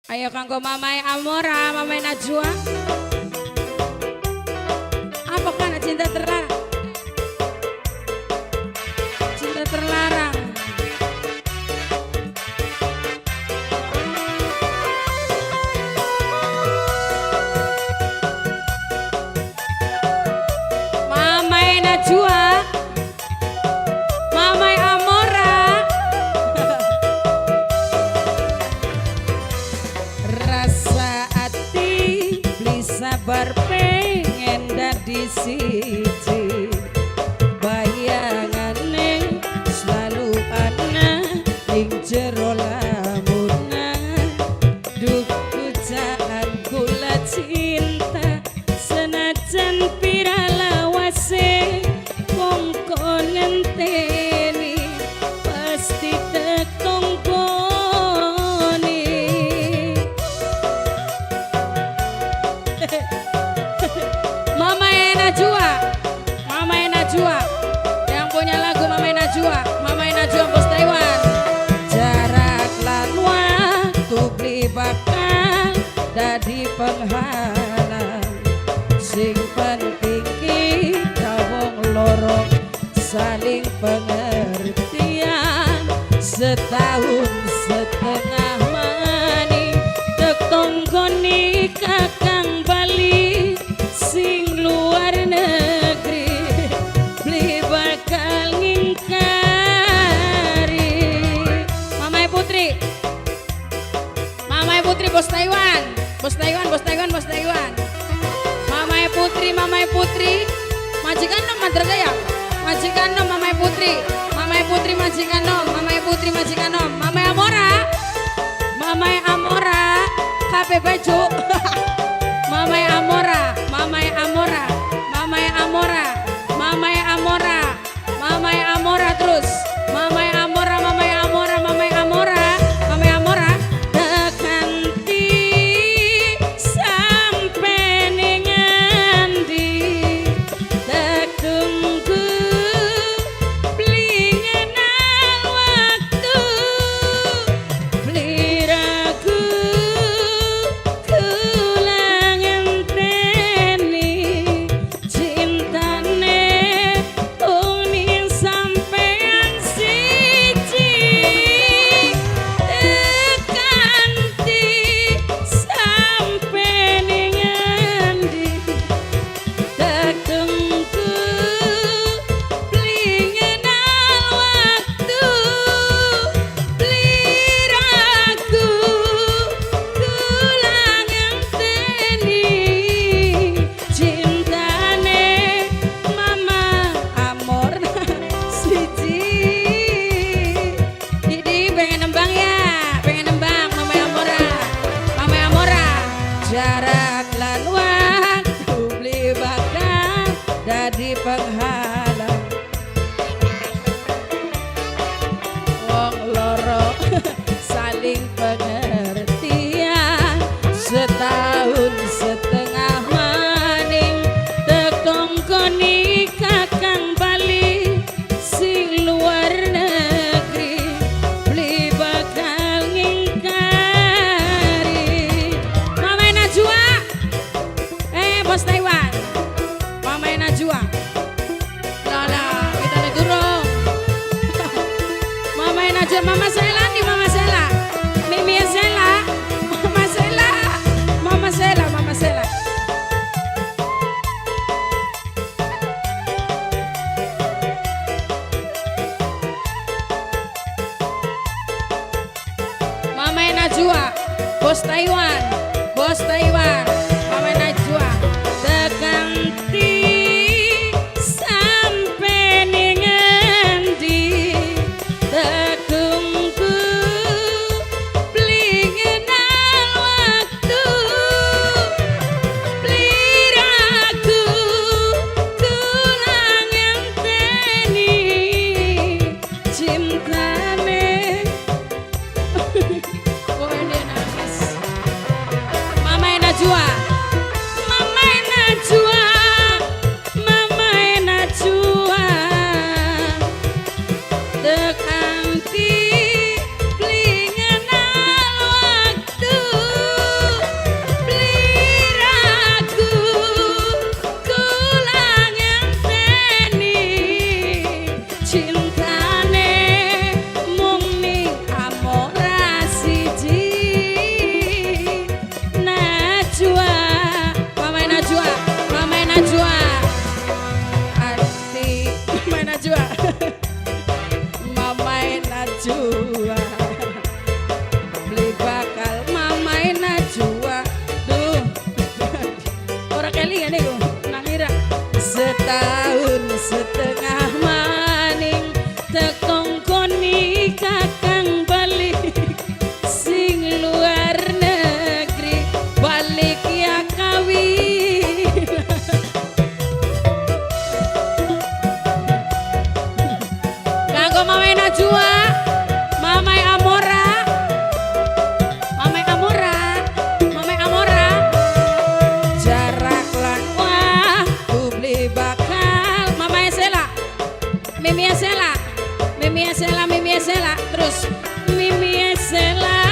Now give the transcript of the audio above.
Ayo kanggo Mamai Amora, Mamai Najwa. Apa kan cinta terlarang? Cinta terlarang. Mamai Najwa, Mamai Amora. Rasa ati beli sabar pengen dadi siji, bayangane selalu ana ning jero lamunan. Duh pujaan kula cinta senajan pira lawase kongkon ngenteni pasti tekong koni. Mamai Najwa, Mamai Najwa, yang punya lagu Mamai Najwa, Mamai Najwa Bos Taiwan. Jarak lan waktu beli bakal dadi penghalang, sing penting kita wong loro saling pengertian. Setahun setengah maning tekong koni kakang Bali sing luar negeri beli bakal ngingkari. Mamai Putri, Mamai Putri Bos Taiwan, Bos Taiwan, Bos Taiwan, Bos Taiwan. Mamai Putri, Mamai Putri, majikan nom Madragaya, majikan nom Mamai Putri, Mamai Putri majikan nom, Mamai Putri majikan nom, Mamai Amora, Mamai Amora, kape baju. Mamai Amora, Mamai Amora, Mamai Amora, Mamai Amora, Mamai Amora terus, Mamai Amora, Mamai Amora, Mamai Amora, Mamai Amora. Tekanti sampe ning endi, tak tunggu beli ngenal waktu, beli ragu kula ngenteni cintane uning sampean siji. Tekanti sampe ning endi, tak tunggu beli ngenal waktu, beli ragu kula ngenteni cintane Mama Amor siji. Didi pengen nembang ya, pengen nembang Mamai Amora, Mamai Amora. Jarak lan waktu beli bakal dadi penghalang, wong loro saling pengertian. Setahun setengah maning tekong koni kakang Bali sing luar negeri beli bakal ngingkari. Mamai Najwa, Bos Taiwan, Mamai Najwa. Lala, kita negurung. Mamai Najwa, Mama Sela nih, Mama Sela, Mimi Sela, Mama Sela, Mama Sela, Mama Sela. Mamai Najwa, Bos Taiwan, Bos Taiwan, Mamai Najwa. Tekanti sampe ning endi, tak tunggu beli ngenal waktu, beli ragu kula ngenteni cintane. Kok ini nangis? Mamai Najwa. Esela, Mimi Esela, terus Mimi Esela.